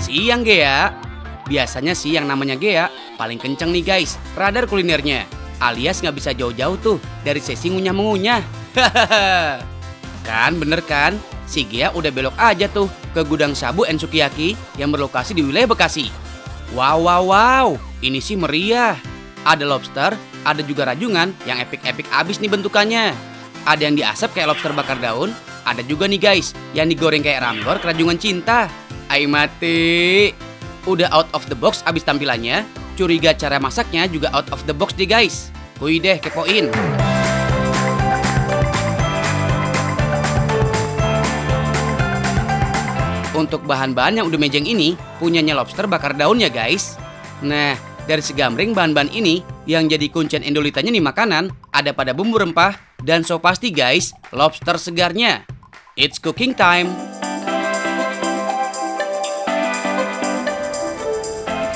Siang Gea. Biasanya sih yang namanya Gea paling kenceng nih guys radar kulinernya, alias nggak bisa jauh-jauh tuh dari sesi ngunyah-mengunyah. Kan bener kan? Si Gea udah belok aja tuh ke gudang Shabu and Sukiyaki yang berlokasi di wilayah Bekasi. Wow, ini sih meriah. Ada lobster, ada juga rajungan yang epik-epik abis nih bentukannya. Ada yang diasap kayak lobster bakar daun, ada juga nih guys yang digoreng kayak ramgor kerajungan cinta. Ai mati. Udah out of the box abis tampilannya, curiga cara masaknya juga out of the box deh guys. Kuy deh kepoin. Untuk bahan-bahan yang udah mejeng ini punyanya lobster bakar daun ya guys. Nah, dari segamring bahan-bahan ini yang jadi kuncian endolitanya nih makanan ada pada bumbu rempah dan so pasti guys lobster segarnya. It's cooking time.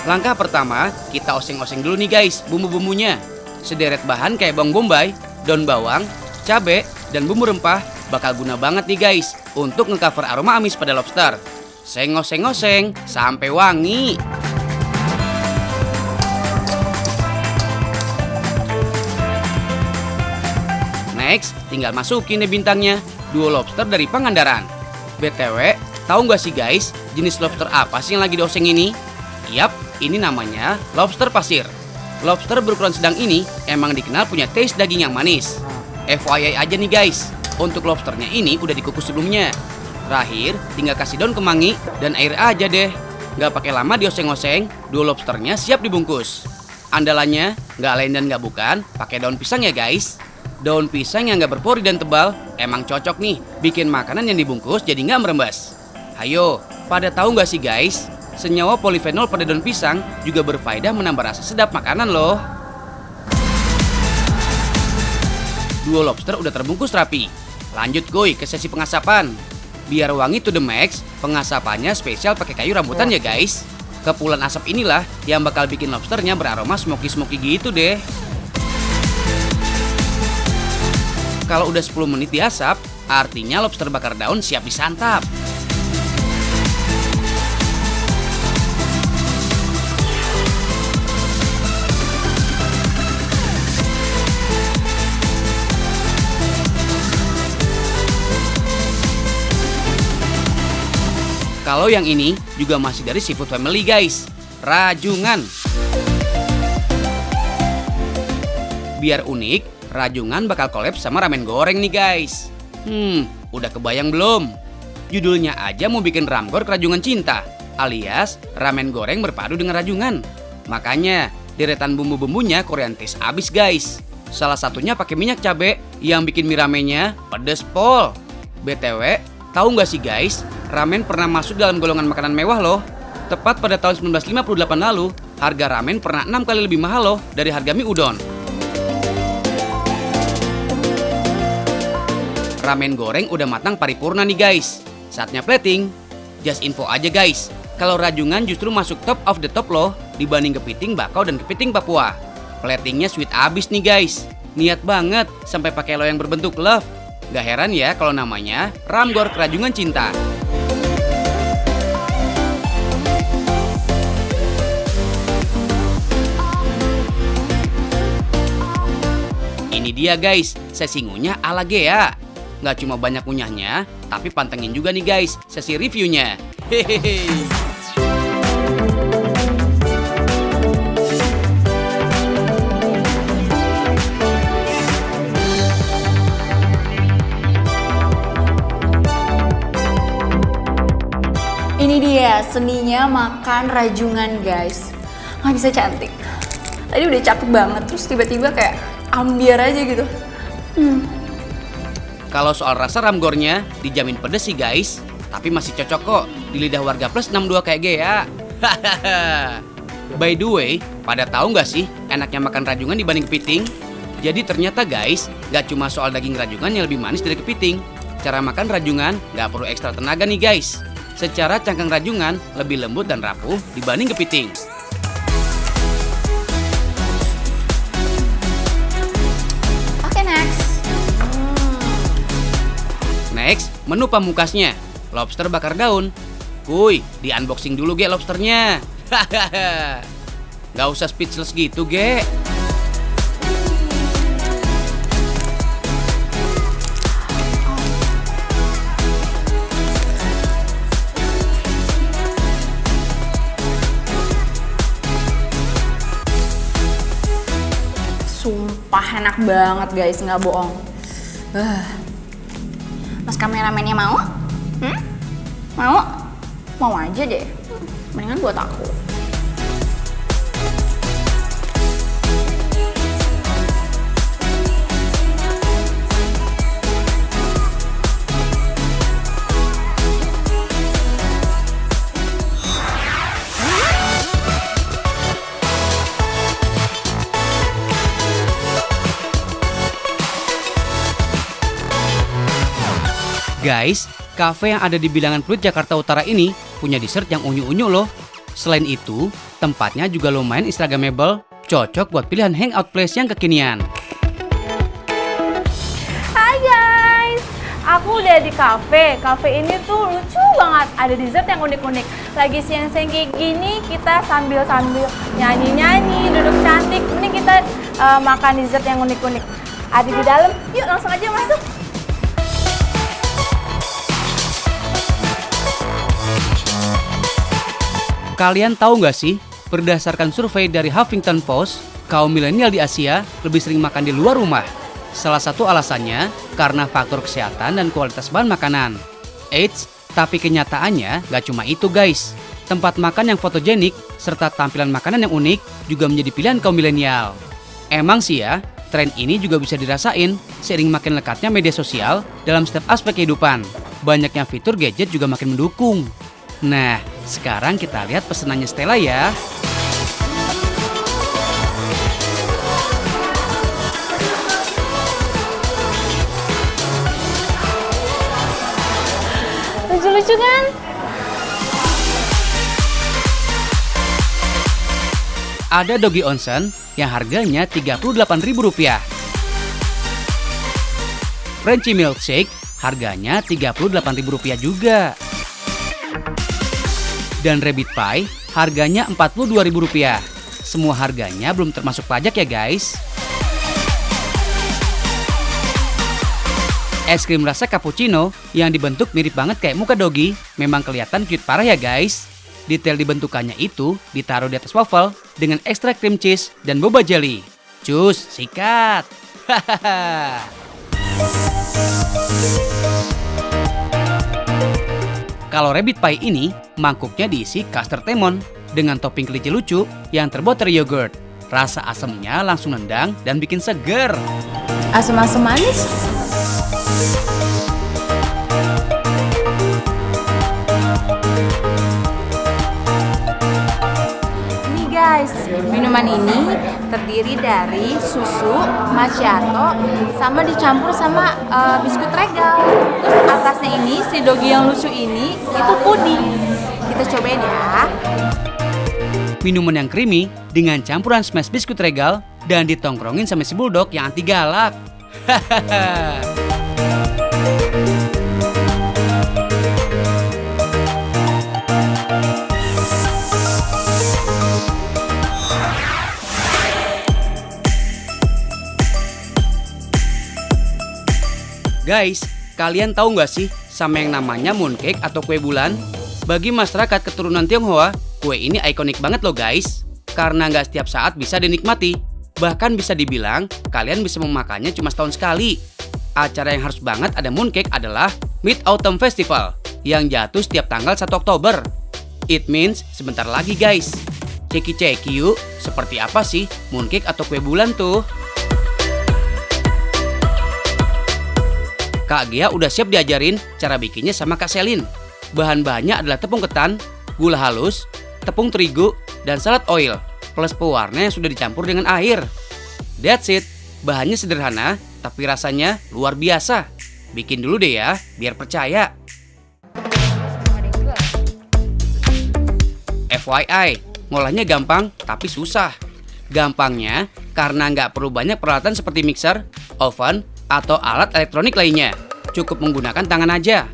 Langkah pertama, kita oseng-oseng dulu nih guys bumbu-bumbunya. Sederet bahan kayak bawang bombay, daun bawang, cabe, dan bumbu rempah bakal guna banget nih guys untuk ngecover aroma amis pada lobster. Seng-oseng-oseng sampai wangi. Next, tinggal masukin deh bintangnya, 2 lobster dari Pangandaran. BTW, tahu nggak sih guys jenis lobster apa sih yang lagi dioseng ini? Yap, ini namanya lobster pasir. Lobster berukuran sedang ini emang dikenal punya taste daging yang manis. FYI aja nih guys, untuk lobsternya ini udah dikukus sebelumnya. Terakhir, tinggal kasih daun kemangi dan air aja deh. Nggak pakai lama dioseng-oseng, 2 lobsternya siap dibungkus. Andalannya, nggak lain dan nggak bukan, pakai daun pisang ya guys. Daun pisang yang nggak berpori dan tebal, emang cocok nih bikin makanan yang dibungkus jadi nggak merembes. Hayo, pada tahu nggak sih guys? Senyawa polifenol pada daun pisang juga berfaedah menambah rasa sedap makanan loh. 2 lobster udah terbungkus rapi. Lanjut kuy ke sesi pengasapan. Biar wangi to the max, pengasapannya spesial pakai kayu rambutan ya guys. Kepulan asap inilah yang bakal bikin lobsternya beraroma smoky-smoky gitu deh. Kalau udah 10 menit diasap, artinya lobster bakar daun siap disantap. Kalau yang ini juga masih dari seafood family guys, rajungan. Biar unik, rajungan bakal collab sama ramen goreng nih guys. Udah kebayang belum? Judulnya aja mau bikin ramgor kerajungan cinta, alias ramen goreng berpadu dengan rajungan. Makanya deretan bumbu-bumbunya Korean taste abis guys. Salah satunya pakai minyak cabe yang bikin mie ramenya pedes pol. BTW, tahu nggak sih guys, ramen pernah masuk dalam golongan makanan mewah loh. Tepat pada tahun 1958 lalu, harga ramen pernah 6 kali lebih mahal loh dari harga mie udon. Ramen goreng udah matang paripurna nih guys. Saatnya plating. Just info aja guys, kalau rajungan justru masuk top of the top loh dibanding kepiting bakau dan kepiting Papua. Platingnya sweet abis nih guys. Niat banget sampai pakai loyang berbentuk love. Gak heran ya kalau namanya ramgor kerajungan cinta. Ini dia guys, sesi ngunyah ala Gea. Gak cuma banyak ngunyahnya, tapi pantengin juga nih guys sesi reviewnya. Hehehe. Ini dia seninya makan rajungan guys. Nggak bisa cantik. Tadi udah cakep banget, terus tiba-tiba kayak ambiar aja gitu. Kalau soal rasa ramgornya dijamin pedes sih guys, tapi masih cocok kok di lidah warga plus 62 kayak Gea. By the way, pada tahu nggak sih enaknya makan rajungan dibanding kepiting? Jadi ternyata guys, gak cuma soal daging rajungan yang lebih manis dari kepiting. Cara makan rajungan gak perlu ekstra tenaga nih guys. Secara cangkang rajungan lebih lembut dan rapuh dibanding kepiting. Oke, next. Next, menu pamungkasnya. Lobster bakar daun. Kuy, di unboxing dulu ge lobsternya. Hahaha. Gak usah speechless gitu ge. Sumpah enak banget guys, nggak bohong. Mas kameramennya mau? Mau? Mau aja deh. Mendingan buat aku. Guys, kafe yang ada di bilangan Pluit Jakarta Utara ini punya dessert yang unyu-unyu loh. Selain itu, tempatnya juga lumayan instagramable, cocok buat pilihan hangout place yang kekinian. Hai guys, aku udah di kafe. Kafe ini tuh lucu banget, ada dessert yang unik-unik. Lagi siang-siang kayak gini, kita sambil nyanyi-nyanyi, duduk cantik. Mending kita makan dessert yang unik-unik. Ada di dalam, yuk langsung aja masuk. Kalian tahu nggak sih, berdasarkan survei dari Huffington Post, kaum milenial di Asia lebih sering makan di luar rumah. Salah satu alasannya karena faktor kesehatan dan kualitas bahan makanan. Eits, tapi kenyataannya nggak cuma itu guys. Tempat makan yang fotogenik serta tampilan makanan yang unik juga menjadi pilihan kaum milenial. Emang sih ya, tren ini juga bisa dirasain seiring makin lekatnya media sosial dalam setiap aspek kehidupan. Banyaknya fitur gadget juga makin mendukung. Nah, sekarang kita lihat pesenannya Stella ya. Lucu-lucu kan? Ada doggy onsen yang harganya Rp38.000. Frenchy milkshake harganya Rp38.000 juga. Dan rabbit pie harganya Rp42.000. Semua harganya belum termasuk pajak ya guys. Es krim rasa cappuccino yang dibentuk mirip banget kayak muka doggy memang kelihatan cute parah ya guys. Detail dibentukannya itu ditaruh di atas waffle dengan ekstra cream cheese dan boba jelly. Cus, sikat. Hahaha. Kalau rabbit pie ini, mangkuknya diisi custard lemon dengan topping kelinci lucu yang terbuat dari yogurt. Rasa asamnya langsung nendang dan bikin seger. Asam-asam manis. Nih guys, minuman ini terdiri dari susu, macchiato, sama dicampur sama biskuit regal. Terus atasnya ini si doggy yang lucu ini itu puding. Kita cobain ya. Minuman yang creamy dengan campuran smash biskuit regal dan ditongkrongin sama si bulldog yang anti galak. Hahaha. Guys, kalian tahu nggak sih sama yang namanya mooncake atau kue bulan? Bagi masyarakat keturunan Tionghoa, kue ini ikonik banget loh guys. Karena nggak setiap saat bisa dinikmati. Bahkan bisa dibilang, kalian bisa memakannya cuma setahun sekali. Acara yang harus banget ada mooncake adalah Mid-Autumn Festival yang jatuh setiap tanggal 1 Oktober. It means sebentar lagi guys. Ceki-ceki yuk, seperti apa sih mooncake atau kue bulan tuh? Kak Gia udah siap diajarin cara bikinnya sama Kak Selin. Bahan-bahannya adalah tepung ketan, gula halus, tepung terigu, dan salad oil. plus pewarna yang sudah dicampur dengan air. That's it. Bahannya sederhana, tapi rasanya luar biasa. Bikin dulu deh ya, biar percaya. FYI, ngolahnya gampang tapi susah. Gampangnya karena nggak perlu banyak peralatan seperti mixer, oven, atau alat elektronik lainnya. Cukup menggunakan tangan aja.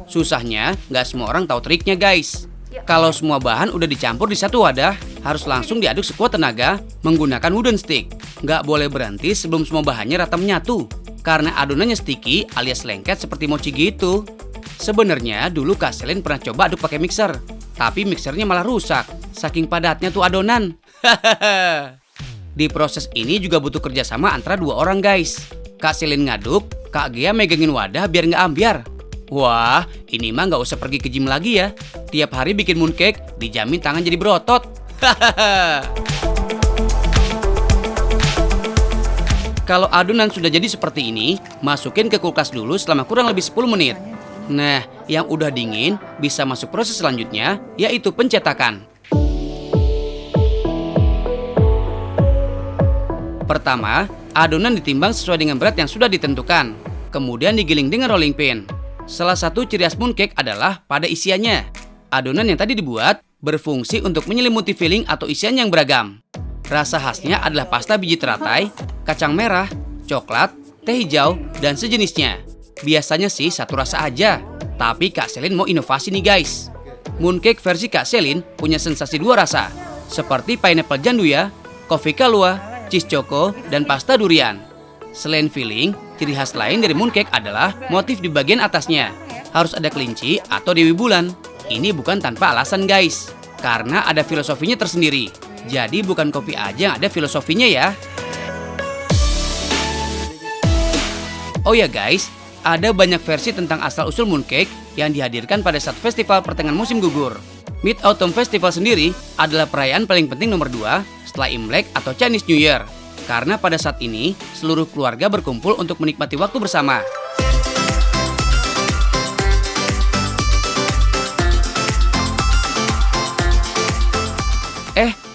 Susahnya nggak semua orang tahu triknya guys. Kalau semua bahan udah dicampur di satu wadah, harus langsung diaduk sekuat tenaga menggunakan wooden stick. Nggak boleh berhenti sebelum semua bahannya rata menyatu. Karena adonannya sticky alias lengket seperti mochi gitu. Sebenarnya dulu Kak Selin pernah coba aduk pakai mixer. Tapi mixernya malah rusak, saking padatnya tuh adonan. Di proses ini juga butuh kerjasama antara dua orang guys. Kak Selin ngaduk, Kak Gea megangin wadah biar nggak ambiar. Wah, ini mah nggak usah pergi ke gym lagi ya. Tiap hari bikin mooncake, dijamin tangan jadi berotot. Kalau adonan sudah jadi seperti ini, masukin ke kulkas dulu selama kurang lebih 10 menit. Nah, yang udah dingin bisa masuk proses selanjutnya, yaitu pencetakan. Pertama, adonan ditimbang sesuai dengan berat yang sudah ditentukan. Kemudian digiling dengan rolling pin. Salah satu ciri khas mooncake adalah pada isiannya. Adonan yang tadi dibuat berfungsi untuk menyelimuti filling atau isian yang beragam. Rasa khasnya adalah pasta biji teratai, kacang merah, coklat, teh hijau, dan sejenisnya. Biasanya sih satu rasa aja, tapi Kak Selin mau inovasi nih guys. Mooncake versi Kak Selin punya sensasi dua rasa, seperti pineapple janduya, coffee kalua, cheese choco, dan pasta durian. Selain filling, ciri khas lain dari mooncake adalah motif di bagian atasnya. Harus ada kelinci atau dewi bulan. Ini bukan tanpa alasan guys, karena ada filosofinya tersendiri. Jadi bukan kopi aja yang ada filosofinya ya. Oh ya guys, ada banyak versi tentang asal-usul mooncake yang dihadirkan pada saat festival pertengahan musim gugur. Mid-Autumn Festival sendiri adalah perayaan paling penting nomor 2 setelah Imlek atau Chinese New Year. Karena pada saat ini, seluruh keluarga berkumpul untuk menikmati waktu bersama.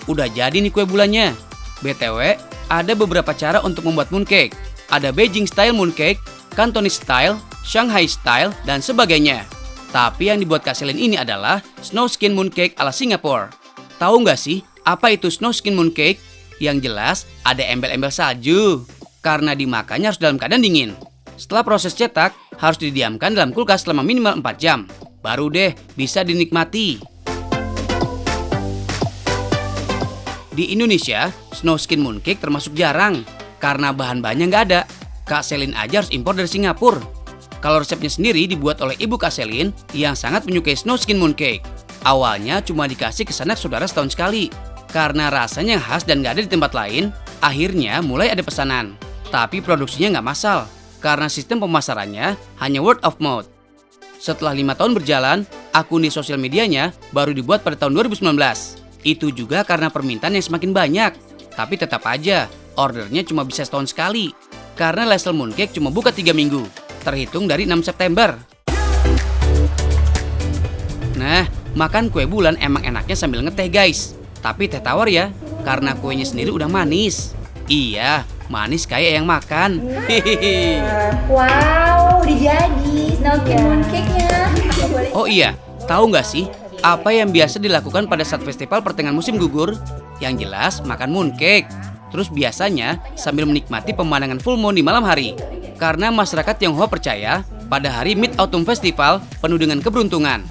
Udah jadi nih kue bulannya. BTW, ada beberapa cara untuk membuat mooncake. Ada Beijing Style Mooncake, Cantonese Style, Shanghai Style, dan sebagainya. Tapi yang dibuat Kak Selin ini adalah Snow Skin Mooncake ala Singapura. Tahu nggak sih apa itu Snow Skin Mooncake? Yang jelas ada embel-embel salju. Karena dimakannya harus dalam keadaan dingin. Setelah proses cetak, harus didiamkan dalam kulkas selama minimal 4 jam. Baru deh bisa dinikmati. Di Indonesia, Snow Skin Mooncake termasuk jarang. Karena bahan-bahannya nggak ada. Kak Selin aja harus impor dari Singapura. Kalau resepnya sendiri dibuat oleh ibu Kak Selin yang sangat menyukai Snow Skin Mooncake. Awalnya cuma dikasih ke sanak saudara setahun sekali. Karena rasanya khas dan nggak ada di tempat lain, akhirnya mulai ada pesanan. Tapi produksinya nggak massal, karena sistem pemasarannya hanya word of mouth. Setelah 5 tahun berjalan, akun di sosial medianya baru dibuat pada tahun 2019. Itu juga karena permintaan yang semakin banyak. Tapi tetap aja, ordernya cuma bisa setahun sekali. Karena Lesel Mooncake cuma buka 3 minggu, terhitung dari 6 September. Nah, makan kue bulan emang enaknya sambil ngeteh guys. Tapi teh tawar ya, karena kuenya sendiri udah manis. Iya, manis kayak yang makan. Hehehe. Wow, udah jadi Snow Skin Mooncake-nya. Oh iya, tahu nggak sih apa yang biasa dilakukan pada saat festival pertengahan musim gugur? Yang jelas makan mooncake. Terus biasanya sambil menikmati pemandangan full moon di malam hari. Karena masyarakat Tionghoa percaya pada hari Mid-Autumn Festival penuh dengan keberuntungan.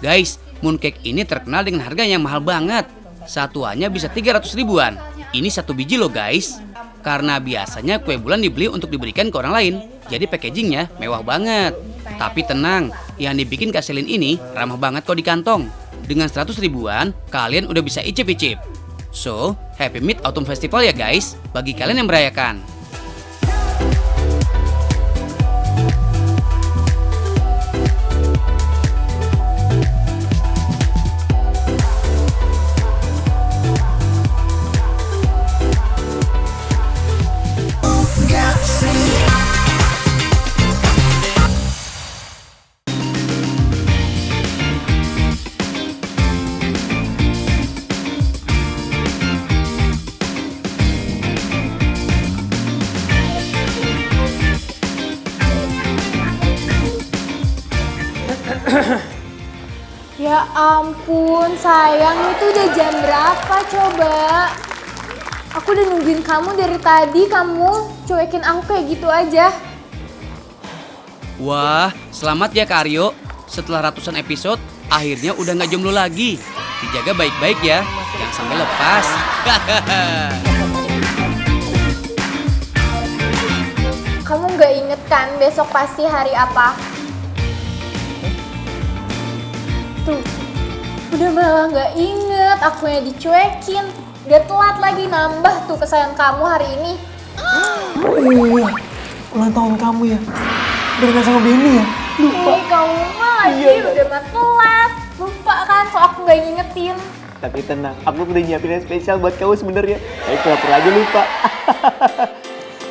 Guys, mooncake ini terkenal dengan harga yang mahal banget. Satuannya bisa 300 ribuan. Ini satu biji loh guys. Karena biasanya kue bulan dibeli untuk diberikan ke orang lain. Jadi packagingnya mewah banget. Tapi tenang, yang dibikin Kak Selin ini ramah banget kok di kantong. Dengan 100 ribuan, kalian udah bisa icip-icip. So, happy Mid-Autumn Festival ya guys, bagi kalian yang merayakan. ampun sayang, itu udah jam berapa coba? Aku udah nungguin kamu dari tadi, kamu cuekin aku kayak gitu aja. Wah, selamat ya Kak Aryo. Setelah ratusan episode, akhirnya udah nggak jomblo lagi. Dijaga baik-baik ya, jangan sampai lepas. Kamu nggak inget kan besok pasti hari apa? Tuh, udah malah nggak inget, akunya dicuekin. Udah telat lagi, nambah tuh kesayangan kamu hari ini. Oh iya, ulang tahun kamu ya. Barengan sama Benny ya? Lupa. Ih, kamu mah lagi udah mah telat. Lupa kan kalau aku nggak ngingetin. Tapi tenang, aku udah nyiapin yang spesial buat kamu sebenarnya. Tapi pura-pura aja lupa.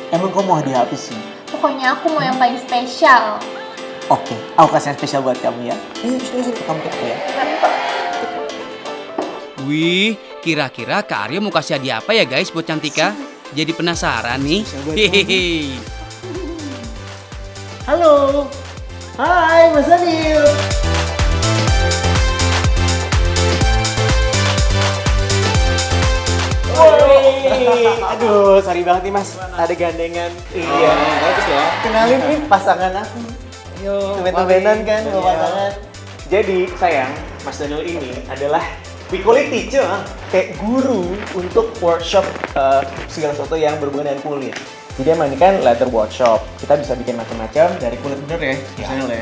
Emang kamu mau hadiah apa sih? Pokoknya aku mau yang paling spesial. Oke, aku kasih yang spesial buat kamu ya. Sini, kamu ke aku ya. Wih, kira-kira Kak Aryo mau kasih hadiah apa ya guys buat Cantika? Jadi penasaran nih. Hehehe. Halo. Hai, Mas Daniel. Aduh, sorry banget nih Mas. Ada gandengan. Iya. Bagus ya. Kenalin nih pasangan aku. Temen-temenan kan, mau pasangan. Jadi, sayang, Mas Daniel ini adalah we call it teacher, kayak guru untuk workshop segala sesuatu yang berhubungan dengan kulit. Jadi emang ini kan leather workshop, kita bisa bikin macam-macam dari kulit, bener ya?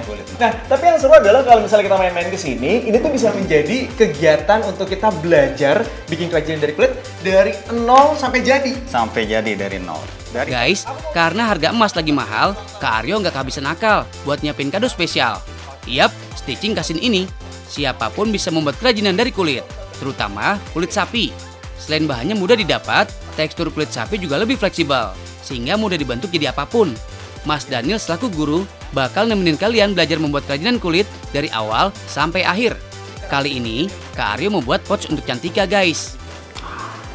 Kulit. Nah, tapi yang seru adalah kalau misalnya kita main-main ke sini, ini tuh bisa menjadi kegiatan untuk kita belajar bikin kerajinan dari kulit dari nol sampai jadi. Sampai jadi dari nol. Guys, karena harga emas lagi mahal, Kak Aryo nggak kehabisan akal buat nyiapin kado spesial. Yap, stitching kasin ini. Siapapun bisa membuat kerajinan dari kulit, terutama kulit sapi. Selain bahannya mudah didapat, tekstur kulit sapi juga lebih fleksibel, sehingga mudah dibentuk jadi apapun. Mas Daniel selaku guru bakal nemenin kalian belajar membuat kerajinan kulit dari awal sampai akhir. Kali ini, Kak Aryo membuat pouch untuk Cantika guys.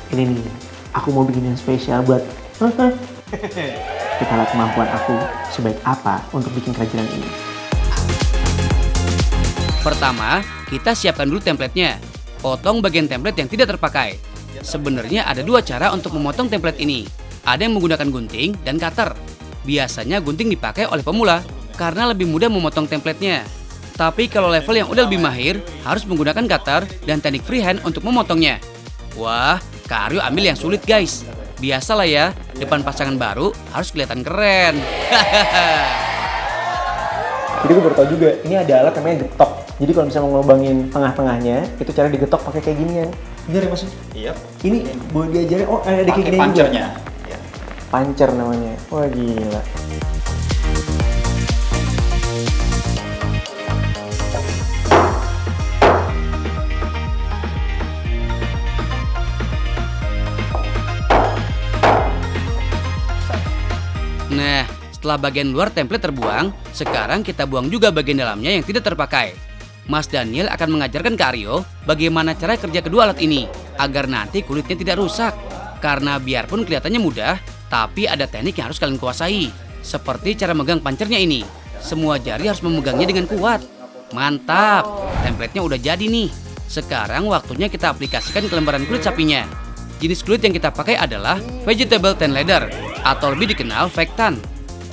Ini nih, aku mau bikin yang spesial buat kita lihat kemampuan aku sebaik apa untuk bikin kerajinan ini. Pertama, kita siapkan dulu template-nya. Potong bagian template yang tidak terpakai. Sebenarnya ada dua cara untuk memotong template ini. Ada yang menggunakan gunting dan cutter. Biasanya gunting dipakai oleh pemula karena lebih mudah memotong template-nya. Tapi kalau level yang udah lebih mahir, harus menggunakan cutter dan teknik freehand untuk memotongnya. Wah, Kak Aryo ambil yang sulit guys. Biasalah ya, depan pasangan baru harus kelihatan keren. Jadi gue baru tau juga, ini ada alat namanya getok. Jadi kalau misalnya mau ngelubangin tengah-tengahnya, itu cara digetok pakai kayak ginian. Bener ya Mas? Iya. Ini boleh diajarin, oh ada kayak Pakai gini juga. pancernya. Ya. Pancer namanya. Wah gila. Nah, setelah bagian luar template terbuang, sekarang kita buang juga bagian dalamnya yang tidak terpakai. Mas Daniel akan mengajarkan Kak Aryo bagaimana cara kerja kedua alat ini agar nanti kulitnya tidak rusak. Karena biarpun kelihatannya mudah, tapi ada teknik yang harus kalian kuasai. Seperti cara megang pancernya ini. Semua jari harus memegangnya dengan kuat. Mantap, template-nya udah jadi nih. Sekarang waktunya kita aplikasikan ke lembaran kulit sapinya. Jenis kulit yang kita pakai adalah vegetable tan leather atau lebih dikenal vektan.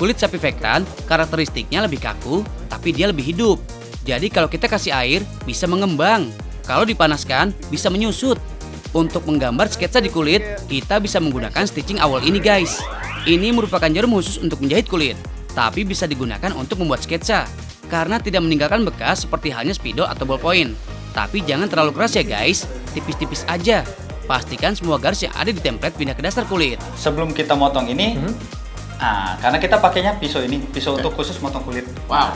Kulit sapi vektan karakteristiknya lebih kaku, tapi dia lebih hidup. Jadi kalau kita kasih air, bisa mengembang. Kalau dipanaskan, bisa menyusut. Untuk menggambar sketsa di kulit, kita bisa menggunakan stitching awal ini guys. Ini merupakan jarum khusus untuk menjahit kulit, tapi bisa digunakan untuk membuat sketsa. Karena tidak meninggalkan bekas seperti halnya spidol atau ballpoint. Tapi jangan terlalu keras ya guys, tipis-tipis aja. Pastikan semua garis yang ada di template pindah ke dasar kulit. Sebelum kita motong ini, karena kita pakainya pisau ini, pisau untuk khusus motong kulit. Wow.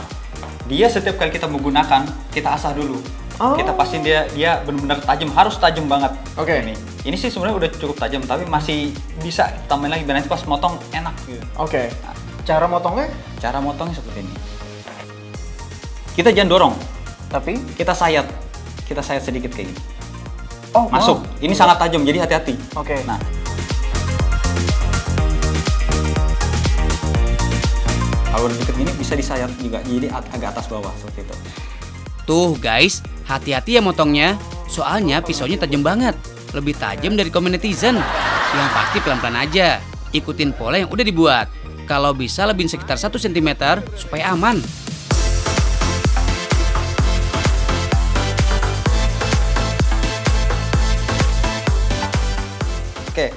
Dia setiap kali kita menggunakan, kita asah dulu. Oh. Kita pastiin dia benar-benar tajam, harus tajam banget. Oke. Ini sih sebenarnya udah cukup tajam, tapi masih bisa tambahin lagi biar nanti pas motong enak gitu. Oke. Cara motongnya? Cara motongnya seperti ini. Kita jangan dorong, Tapi? kita sayat. Kita sayat sedikit kayak gini. Oh, Masuk. wow. Ini sangat tajam, jadi hati-hati. Oke. Nah, kalau udah deket gini bisa disayat juga, jadi agak atas bawah seperti itu. Tuh guys, Hati-hati ya motongnya, soalnya pisaunya tajam banget. Lebih tajam dari komen netizen. Yang pasti pelan-pelan aja, ikutin pola yang udah dibuat. Kalau bisa lebihin sekitar 1 cm supaya aman. Oke,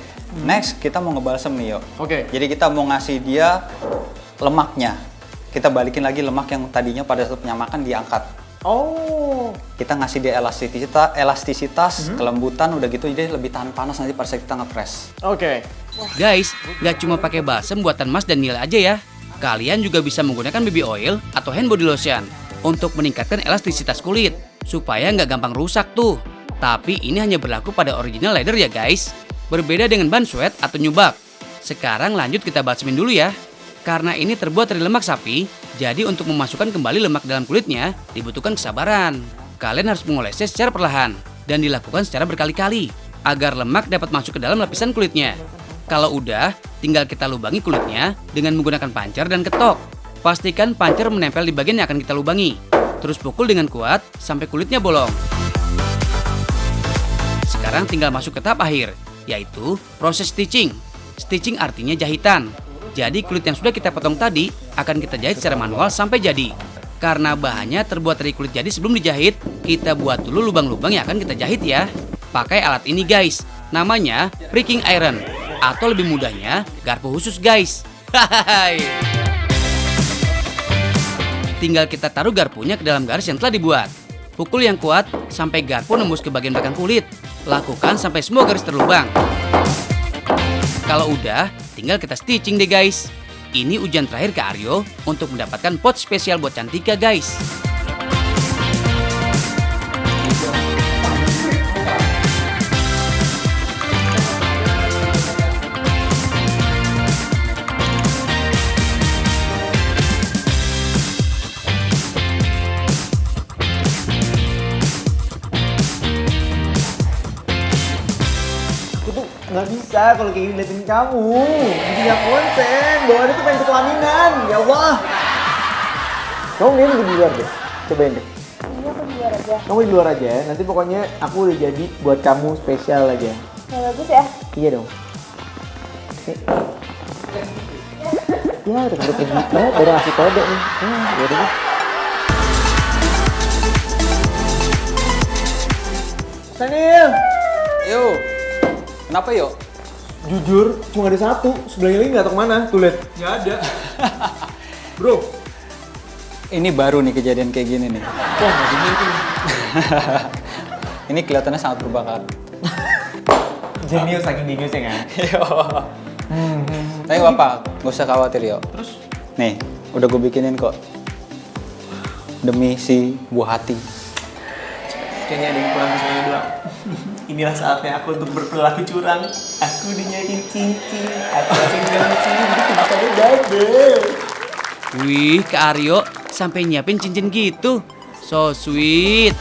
next kita mau ngebalsem nih, Yo. Oke. Jadi kita mau ngasih dia lemaknya. Kita balikin lagi lemak yang tadinya pada saat penyamakan diangkat. Oh. Kita ngasih dia elastisitas, kelembutan, udah gitu jadi lebih tahan panas nanti pada saat kita ngepres. Oke. Guys, gak cuma pakai balsem buatan Mas dan Nila aja ya. Kalian juga bisa menggunakan baby oil atau hand body lotion untuk meningkatkan elastisitas kulit supaya nggak gampang rusak tuh. Tapi ini hanya berlaku pada original leather ya guys. Berbeda dengan ban sweat atau nyubak. Sekarang lanjut kita balsemin dulu ya. Karena ini terbuat dari lemak sapi, jadi untuk memasukkan kembali lemak dalam kulitnya dibutuhkan kesabaran. Kalian harus mengolesnya secara perlahan dan dilakukan secara berkali-kali agar lemak dapat masuk ke dalam lapisan kulitnya. Kalau udah, tinggal kita lubangi kulitnya dengan menggunakan pancar dan ketok. Pastikan pancar menempel di bagian yang akan kita lubangi. Terus pukul dengan kuat sampai kulitnya bolong. Sekarang tinggal masuk ke tahap akhir, yaitu proses stitching. Stitching artinya jahitan. Jadi kulit yang sudah kita potong tadi akan kita jahit secara manual sampai jadi. Karena bahannya terbuat dari kulit jadi sebelum dijahit, kita buat dulu lubang-lubang yang akan kita jahit ya. Pakai alat ini guys, namanya pricking iron. Atau lebih mudahnya, garpu khusus guys. Hahaha. Tinggal kita taruh garpunya ke dalam garis yang telah dibuat. Pukul yang kuat sampai garpu nembus ke bagian belakang kulit. Lakukan sampai semua garis terlubang. Kalau udah, tinggal kita stitching deh guys. Ini ujian terakhir ke Aryo untuk mendapatkan pot spesial buat Cantika guys. Nggak bisa kalau kayak gini liatin kamu. Jadi nggak konsen. Bawaannya tuh pengen ke pelaminan. Ya Allah. Kamu nih di luar deh. Cobain deh. Iya, aku di luar aja. Kamu di luar aja. Nanti pokoknya aku udah jadi buat kamu spesial aja. Ya bagus ya. Iya dong. Ya udah kayak gitu. Baru ngasih kode nih. Ya udah deh. Sanil. Yo, kenapa yo? Jujur, cuma ada satu. Sebelahnya lagi nggak tahu kemana. Tuh lihat. Nggak ada. Bro. Ini baru nih kejadian kayak gini nih. Wah, nggak gini itu. Ini kelihatannya sangat berbakat. Jenius, saking jeniusnya kan? Tapi nggak apa, nggak usah khawatir yo. Terus? Nih, udah gue bikinin kok. Demi si buah hati. Kayaknya ada yang kurang semuanya bilang. Inilah saatnya aku untuk berperilaku curang. Aku dinyakin cincin. Aku langsung cincin. Kenapa lu double? Wih, ke Aryo sampai nyiapin cincin gitu. So sweet.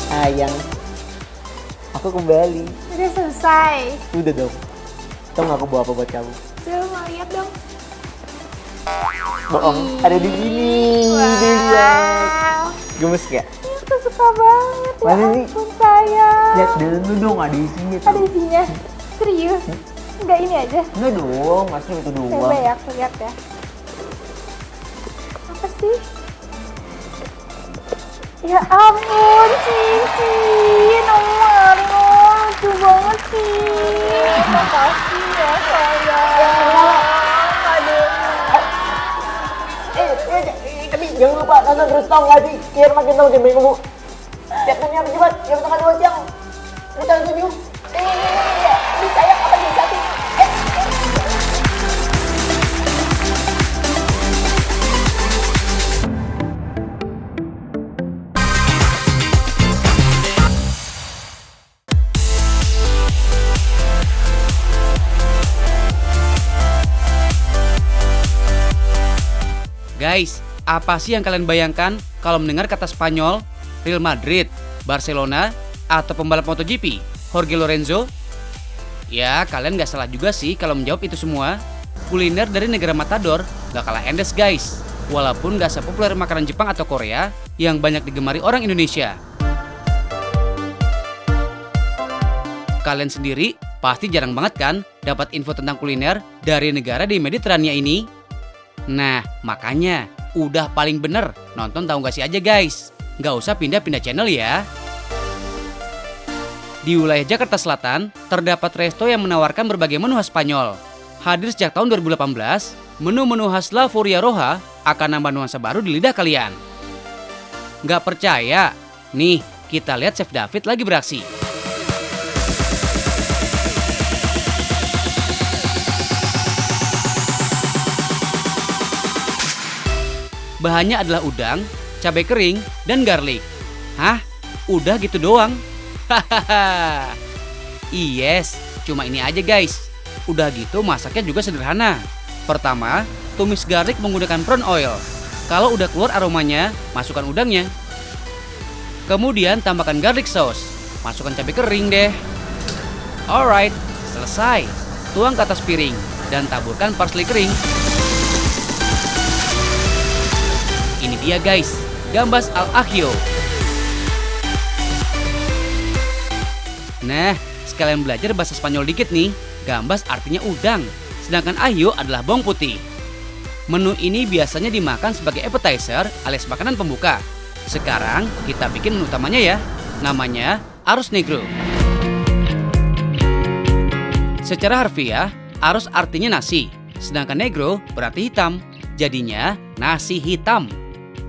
Sayang, aku kembali. Udah selesai. Udah dong. Tau gak aku bawa apa buat kamu? Udah mau lihat dong. Bohong, ada di sini. Wow. Gemes gak? Aku suka banget. Ya Mana nih? ampun sayang. Lihat dulu dong, ada isinya tuh. Ada isinya. Serius? Enggak ini aja. Enggak dong, masih itu Coba doang. ya aku lihat ya. Apa sih? Ya ampun, cincin. Mario, lucu banget sih. Makasih ya sayang. Aduh. Tapi jangan lupa nonton terus tau gak sih? Biar makin tau game kamu. Tiap dunia berjibat, jam tengah 2 siang. Kita 7. Ini sayang apa nih satu? Guys, Apa sih yang kalian bayangkan kalau mendengar kata Spanyol, Real Madrid, Barcelona, atau pembalap MotoGP, Jorge Lorenzo? Ya, kalian gak salah juga sih kalau menjawab itu semua. Kuliner dari negara Matador gak kalah endes guys. Walaupun gak sepopuler makanan Jepang atau Korea yang banyak digemari orang Indonesia. Kalian sendiri pasti jarang banget kan dapat info tentang kuliner dari negara di Mediterania ini? Nah, makanya udah paling bener nonton Tahu Nggak Sih aja guys. Nggak usah pindah-pindah channel ya. Di wilayah Jakarta Selatan, terdapat resto yang menawarkan berbagai menu khas Spanyol. Hadir sejak tahun 2018, menu-menu khas La Furia Roja akan nambah nuansa baru di lidah kalian. Nggak percaya? Nih, kita lihat Chef David lagi beraksi. Bahannya adalah udang, cabai kering, dan garlic. Hah? Udah gitu doang? Hahaha. Yes, cuma ini aja guys. Udah gitu masaknya juga sederhana. Pertama, tumis garlic menggunakan prawn oil. Kalau udah keluar aromanya, masukkan udangnya. Kemudian tambahkan garlic sauce. Masukkan cabai kering deh. Alright, selesai. Tuang ke atas piring dan taburkan parsley kering. Ini dia guys, gambas al ajillo. Nah, sekalian belajar bahasa Spanyol dikit nih. Gambas artinya udang, sedangkan ajillo adalah bawang putih. Menu ini biasanya dimakan sebagai appetizer alias makanan pembuka. Sekarang kita bikin menu utamanya ya. Namanya arroz negro. Secara harfiah, arroz artinya nasi, sedangkan negro berarti hitam. Jadinya nasi hitam.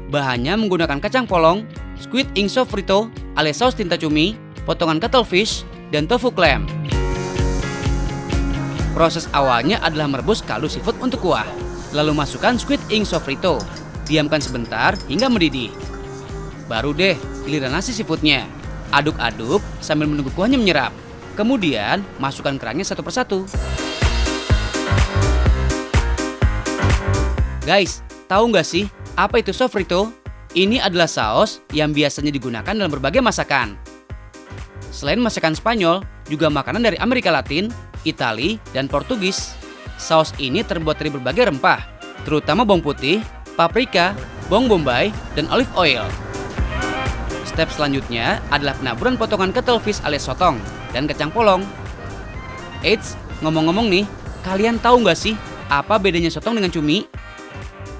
Bahannya menggunakan kacang polong, squid ink sofrito alias saus tinta cumi, potongan cuttlefish, dan tofu clam. Proses awalnya adalah merebus kaldu seafood untuk kuah. Lalu masukkan squid ink sofrito. Diamkan sebentar hingga mendidih. Baru deh giliran nasi seafoodnya. Aduk-aduk sambil menunggu kuahnya menyerap. Kemudian masukkan kerangnya satu persatu. Guys, tahu nggak sih apa itu sofrito? Ini adalah saus yang biasanya digunakan dalam berbagai masakan. Selain masakan Spanyol, juga makanan dari Amerika Latin, Italia, dan Portugis. Saus ini terbuat dari berbagai rempah, terutama bawang putih, paprika, bawang bombay, dan olive oil. Step selanjutnya adalah penaburan potongan cuttlefish alias sotong dan kacang polong. Eits, ngomong-ngomong nih, kalian tahu nggak sih apa bedanya sotong dengan cumi?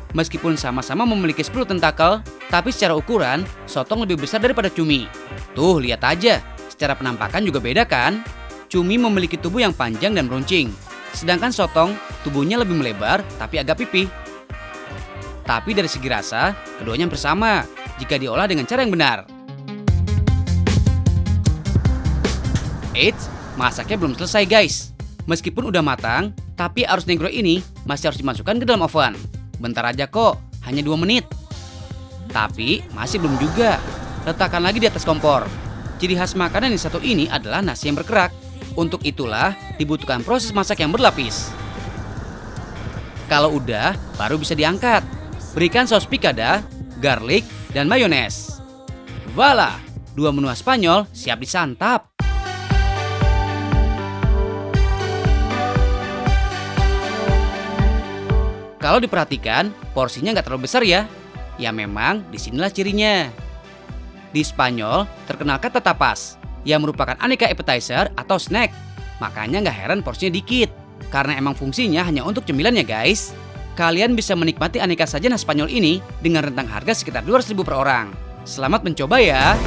Meskipun sama-sama memiliki 10 tentakel, tapi secara ukuran, sotong lebih besar daripada cumi. Tuh, lihat aja, secara penampakan juga beda kan? Cumi memiliki tubuh yang panjang dan meruncing, sedangkan sotong tubuhnya lebih melebar tapi agak pipih. Tapi dari segi rasa, keduanya bersama jika diolah dengan cara yang benar. Eits, masaknya belum selesai guys. Meskipun udah matang, tapi arroz negro ini masih harus dimasukkan ke dalam oven. Bentar aja kok, hanya 2 menit. Tapi masih belum juga. Letakkan lagi di atas kompor. Ciri khas makanan yang satu ini adalah nasi yang berkerak. Untuk itulah dibutuhkan proses masak yang berlapis. Kalau udah, baru bisa diangkat. Berikan saus picada, garlic, dan mayones. Voila, 2 menu khas Spanyol siap disantap. Kalau diperhatikan, porsinya nggak terlalu besar ya. Ya memang disinilah cirinya. Di Spanyol terkenal kata tapas, yang merupakan aneka appetizer atau snack. Makanya nggak heran porsinya dikit. Karena emang fungsinya hanya untuk cemilan ya guys. Kalian bisa menikmati aneka sajian khas Spanyol ini dengan rentang harga sekitar 200.000 per orang. Selamat mencoba ya.